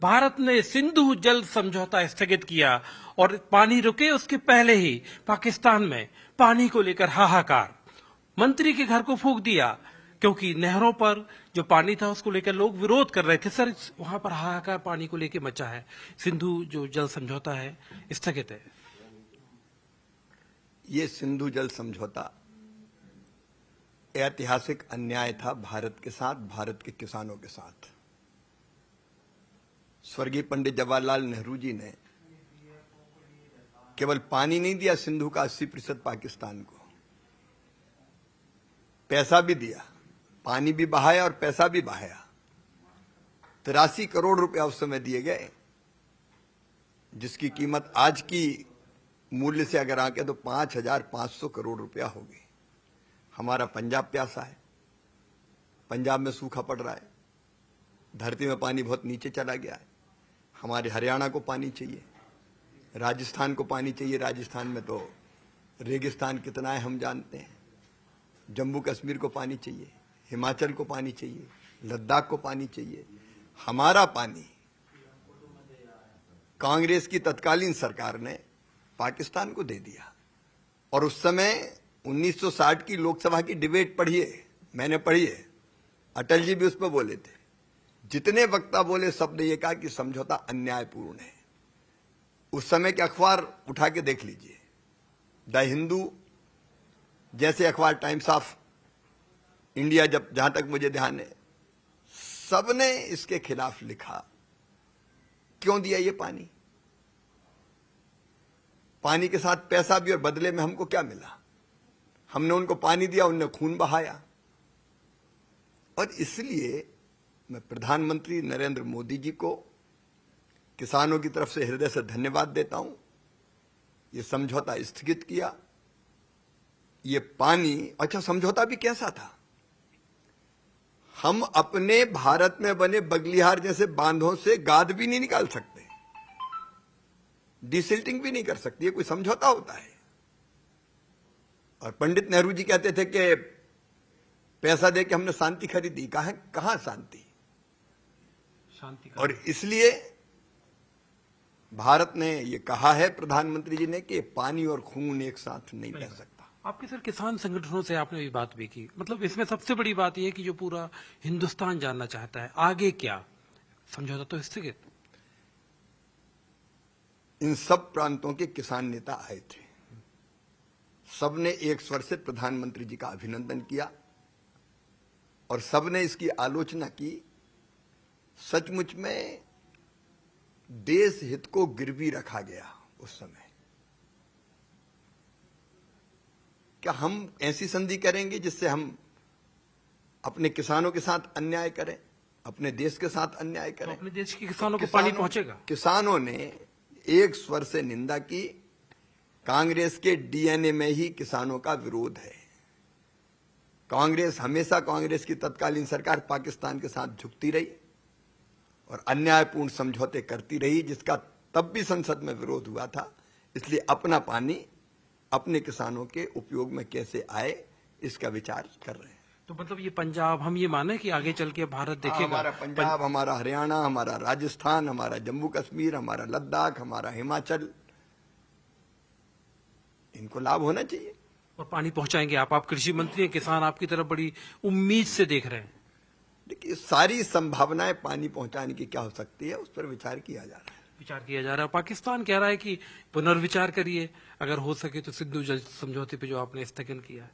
भारत ने सिंधु जल समझौता स्थगित किया और पानी रुके उसके पहले ही पाकिस्तान में पानी को लेकर हाहाकार। मंत्री के घर को फूंक दिया क्योंकि नहरों पर जो पानी था उसको लेकर लोग विरोध कर रहे थे। सर, वहां पर हाहाकार पानी को लेकर मचा है। सिंधु जो जल समझौता है स्थगित है। ये सिंधु जल समझौता ऐतिहासिक अन्याय था भारत के साथ, भारत के किसानों के साथ। स्वर्गीय पंडित जवाहरलाल नेहरू जी ने केवल पानी नहीं दिया सिंधु का 80% पाकिस्तान को, पैसा भी दिया, पानी भी बहाया और पैसा भी बहाया। 83 करोड़ रुपया उस समय दिए गए, जिसकी कीमत आज की मूल्य से अगर आके तो 5,500 करोड़ रुपया होगी। हमारा पंजाब प्यासा है, पंजाब में सूखा पड़ रहा है, धरती में पानी बहुत नीचे चला गया है। हमारे हरियाणा को पानी चाहिए, राजस्थान को पानी चाहिए। राजस्थान में तो रेगिस्तान कितना है हम जानते हैं। जम्मू कश्मीर को पानी चाहिए, हिमाचल को पानी चाहिए, लद्दाख को पानी चाहिए। हमारा पानी कांग्रेस की तत्कालीन सरकार ने पाकिस्तान को दे दिया। और उस समय 1960 की लोकसभा की डिबेट पढ़िए, मैंने पढ़ी है, अटल जी भी उस पर बोले थे। जितने वक्ता बोले सबने ये कहा कि समझौता अन्यायपूर्ण है। उस समय के अखबार उठा के देख लीजिए, द हिंदू जैसे अखबार, टाइम्स ऑफ इंडिया, जहां तक मुझे ध्यान है, सबने इसके खिलाफ लिखा। क्यों दिया ये पानी? पानी के साथ पैसा भी, और बदले में हमको क्या मिला? हमने उनको पानी दिया, उनने खून बहाया। और इसलिए मैं प्रधानमंत्री नरेंद्र मोदी जी को किसानों की तरफ से हृदय से धन्यवाद देता हूं। ये समझौता स्थगित किया। ये पानी, अच्छा समझौता भी कैसा था? हम अपने भारत में बने बगलिहार जैसे बांधों से गाद भी नहीं निकाल सकते, डिसिल्टिंग भी नहीं कर सकती। ये कोई समझौता होता है? और पंडित नेहरू जी कहते थे कि पैसा देके हमने शांति खरीदी। कहां शांति? और इसलिए भारत ने ये कहा है, प्रधानमंत्री जी ने, कि पानी और खून एक साथ नहीं बह सकता। आपके सर किसान संगठनों से आपने भी बात भी की, मतलब इसमें सबसे बड़ी बात यह है कि जो पूरा हिंदुस्तान जानना चाहता है आगे क्या। समझौता तो स्थगित। इन सब प्रांतों के किसान नेता आए थे, सबने एक स्वर से प्रधानमंत्री जी का अभिनंदन किया और सबने इसकी आलोचना की। सचमुच में देश हित को गिरवी रखा गया उस समय। क्या हम ऐसी संधि करेंगे जिससे हम अपने किसानों के साथ अन्याय करें, अपने देश के साथ अन्याय करें? तो अपने देश के किसानों को पानी पहुंचेगा? किसानों ने एक स्वर से निंदा की। कांग्रेस के डीएनए में ही किसानों का विरोध है। कांग्रेस हमेशा, कांग्रेस की तत्कालीन सरकार पाकिस्तान के साथ झुकती रही और अन्यायपूर्ण समझौते करती रही, जिसका तब भी संसद में विरोध हुआ था। इसलिए अपना पानी अपने किसानों के उपयोग में कैसे आए, इसका विचार कर रहे हैं। तो मतलब ये पंजाब, हम ये माने कि आगे चल के भारत देखेगा? हमारा पंजाब, हमारा हरियाणा, हमारा राजस्थान, हमारा जम्मू कश्मीर, हमारा लद्दाख, हमारा हिमाचल, इनको लाभ होना चाहिए। और पानी पहुंचाएंगे आप कृषि मंत्री हैं, किसान आपकी तरफ बड़ी उम्मीद से देख रहे हैं। देखिए, सारी संभावनाएं पानी पहुंचाने की क्या हो सकती है, उस पर विचार किया जा रहा है। विचार किया जा रहा है। पाकिस्तान कह रहा है कि पुनर्विचार करिए, अगर हो सके तो सिंधु जल समझौते पे जो आपने स्थगन किया है।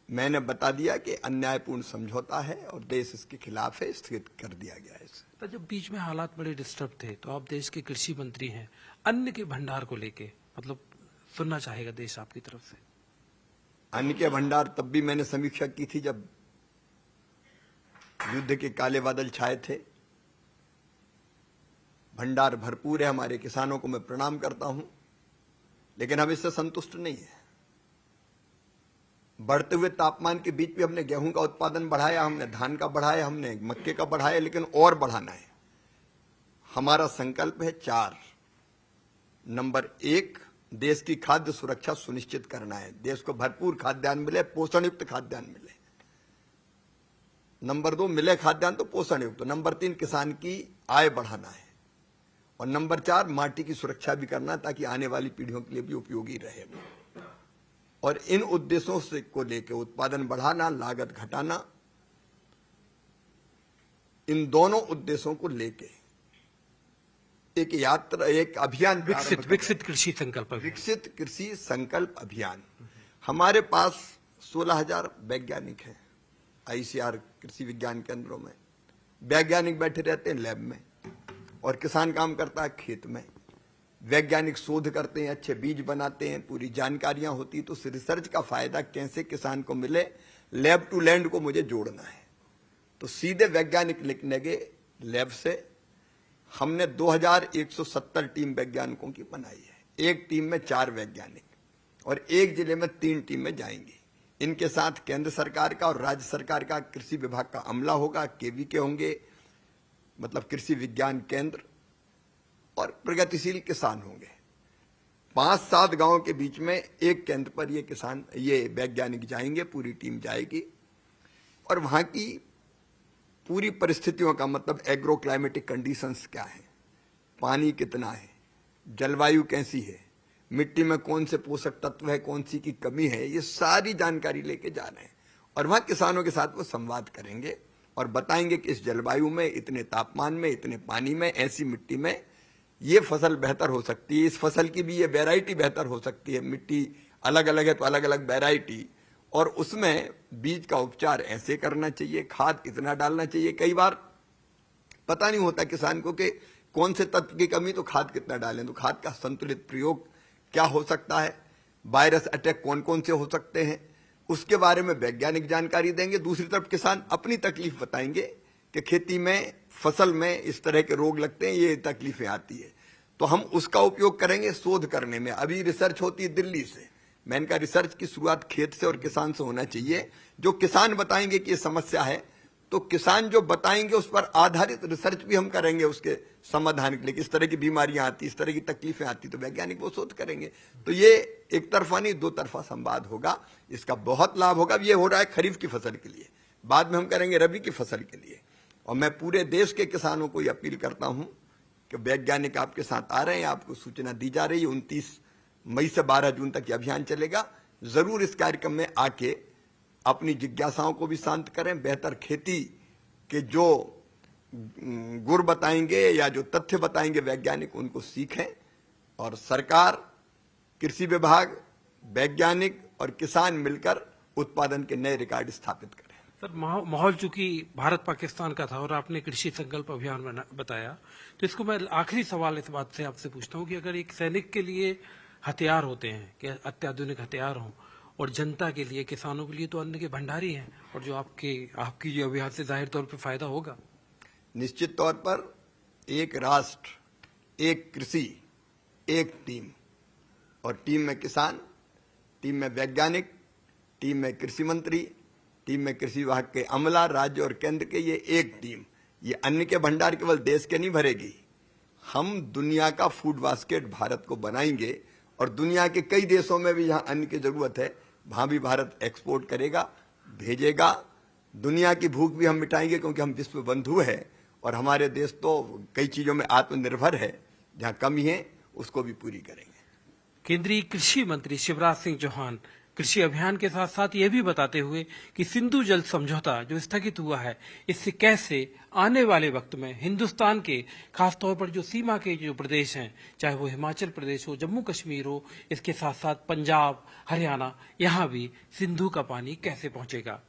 मैंने बता दिया कि अन्यायपूर्ण समझौता है और देश इसके खिलाफ है, स्थगित कर दिया गया है इसे। तो जब बीच में हालात बड़े डिस्टर्ब थे, तो आप देश के कृषि मंत्री हैं, अन्न के भंडार को लेके मतलब सुनना चाहेगा देश आपकी तरफ से। अन्न के भंडार तब भी मैंने समीक्षा की थी जब युद्ध के काले बादल छाए थे। भंडार भरपूर है, हमारे किसानों को मैं प्रणाम करता हूं, लेकिन हम इससे संतुष्ट नहीं है। बढ़ते हुए तापमान के बीच भी हमने गेहूं का उत्पादन बढ़ाया, हमने धान का बढ़ाया, हमने मक्के का बढ़ाया, लेकिन और बढ़ाना है। हमारा संकल्प है 4। नंबर 1, देश की खाद्य सुरक्षा सुनिश्चित करना है। देश को भरपूर खाद्यान्न मिले, पोषण युक्त खाद्यान्न मिले। नंबर 2 मिले खाद्यान्न तो पोषण युक्त, नंबर 3 किसान की आय बढ़ाना है, और नंबर 4 माटी की सुरक्षा भी करना ताकि आने वाली पीढ़ियों के लिए भी उपयोगी रहे। और इन उद्देश्यों से को लेकर उत्पादन बढ़ाना, लागत घटाना, इन दोनों उद्देश्यों को लेके एक यात्रा, एक अभियान विकसित कृषि संकल्प अभियान। विकसित कृषि संकल्प अभियान। हमारे पास 16,000 वैज्ञानिक हैं आईसीआर कृषि विज्ञान केंद्रों में। वैज्ञानिक बैठे रहते हैं लैब में, और किसान काम करता है खेत में। वैज्ञानिक शोध करते हैं, अच्छे बीज बनाते हैं, पूरी जानकारियां होती। तो उस रिसर्च का फायदा कैसे किसान को मिले, लैब टू लैंड को मुझे जोड़ना है। तो सीधे वैज्ञानिक लिखने के लैब से हमने 2170 टीम वैज्ञानिकों की बनाई है। एक टीम में 4 वैज्ञानिक और एक जिले में 3 टीमें जाएंगी। इनके साथ केंद्र सरकार का और राज्य सरकार का कृषि विभाग का अमला होगा, केवीके होंगे, मतलब कृषि विज्ञान केंद्र, और प्रगतिशील किसान होंगे। 5-7 गांवों के बीच में एक केंद्र पर ये वैज्ञानिक जाएंगे, पूरी टीम जाएगी, और वहां की पूरी परिस्थितियों का मतलब एग्रो क्लाइमेटिक कंडीशंस क्या है, पानी कितना है, जलवायु कैसी है, मिट्टी में कौन से पोषक तत्व है, कौन सी की कमी है, ये सारी जानकारी लेके जा रहे हैं। और वहां किसानों के साथ वो संवाद करेंगे और बताएंगे कि इस जलवायु में, इतने तापमान में, इतने पानी में, ऐसी मिट्टी में ये फसल बेहतर हो सकती है, इस फसल की भी ये वैरायटी बेहतर हो सकती है। मिट्टी अलग अलग है तो अलग अलग वैरायटी, और उसमें बीज का उपचार ऐसे करना चाहिए, खाद इतना डालना चाहिए। कई बार पता नहीं होता किसान को कि कौन से तत्व की कमी तो खाद कितना डालें, तो खाद का संतुलित प्रयोग क्या हो सकता है, वायरस अटैक कौन कौन से हो सकते हैं, उसके बारे में वैज्ञानिक जानकारी देंगे। दूसरी तरफ किसान अपनी तकलीफ बताएंगे कि खेती में, फसल में इस तरह के रोग लगते हैं, ये तकलीफें आती है। तो हम उसका उपयोग करेंगे शोध करने में। अभी रिसर्च होती है दिल्ली से, मैंने कहा रिसर्च की शुरुआत खेत से और किसान से होना चाहिए। जो किसान बताएंगे कि ये समस्या है, तो किसान जो बताएंगे उस पर आधारित रिसर्च भी हम करेंगे उसके समाधान के लिए। इस तरह की बीमारियां आती, इस तरह की तकलीफें आती, तो वैज्ञानिक वो शोध करेंगे। तो ये एक तरफा नहीं, 2 तरफा संवाद होगा, इसका बहुत लाभ होगा। ये हो रहा है खरीफ की फसल के लिए, बाद में हम करेंगे रबी की फसल के लिए। और मैं पूरे देश के किसानों को ये अपील करता हूं कि वैज्ञानिक आपके साथ आ रहे हैं, आपको सूचना दी जा रही है। 29 मई से 12 जून तक ये अभियान चलेगा। जरूर इस कार्यक्रम में आके अपनी जिज्ञासाओं को भी शांत करें। बेहतर खेती के जो गुर बताएंगे या जो तथ्य बताएंगे वैज्ञानिक, उनको सीखें। और सरकार, कृषि विभाग, वैज्ञानिक और किसान मिलकर उत्पादन के नए रिकॉर्ड स्थापित करें। सर, माहौल चूंकि भारत पाकिस्तान का था और आपने कृषि संकल्प अभियान बताया, तो इसको मैं आखिरी सवाल इस बात से आपसे पूछता हूँ कि अगर एक सैनिक के लिए हथियार होते हैं कि अत्याधुनिक हथियार हों, और जनता के लिए, किसानों के लिए तो अन्न के भंडारी हैं, और जो आपकी जो अभियान से जाहिर तौर पे फायदा होगा। निश्चित तौर पर एक राष्ट्र, एक कृषि, एक टीम, और टीम में किसान, टीम में वैज्ञानिक, टीम में कृषि मंत्री, टीम में कृषि विभाग के अमला, राज्य और केंद्र के, ये एक टीम। ये अन्न के भंडार केवल देश के नहीं भरेगी, हम दुनिया का फूड बास्केट भारत को बनाएंगे। और दुनिया के कई देशों में भी जहां अन्न की जरूरत है, वहां भी भारत एक्सपोर्ट करेगा, भेजेगा। दुनिया की भूख भी हम मिटाएंगे, क्योंकि हम विश्व बंधु है और हमारे देश तो कई चीजों में आत्मनिर्भर है। जहां कमी है उसको भी पूरी करेंगे। केंद्रीय कृषि मंत्री शिवराज सिंह चौहान कृषि अभियान के साथ साथ ये भी बताते हुए कि सिंधु जल समझौता जो स्थगित हुआ है, इससे कैसे आने वाले वक्त में हिंदुस्तान के खासतौर पर जो सीमा के जो प्रदेश हैं, चाहे वो हिमाचल प्रदेश हो, जम्मू कश्मीर हो, इसके साथ साथ पंजाब, हरियाणा, यहाँ भी सिंधु का पानी कैसे पहुंचेगा।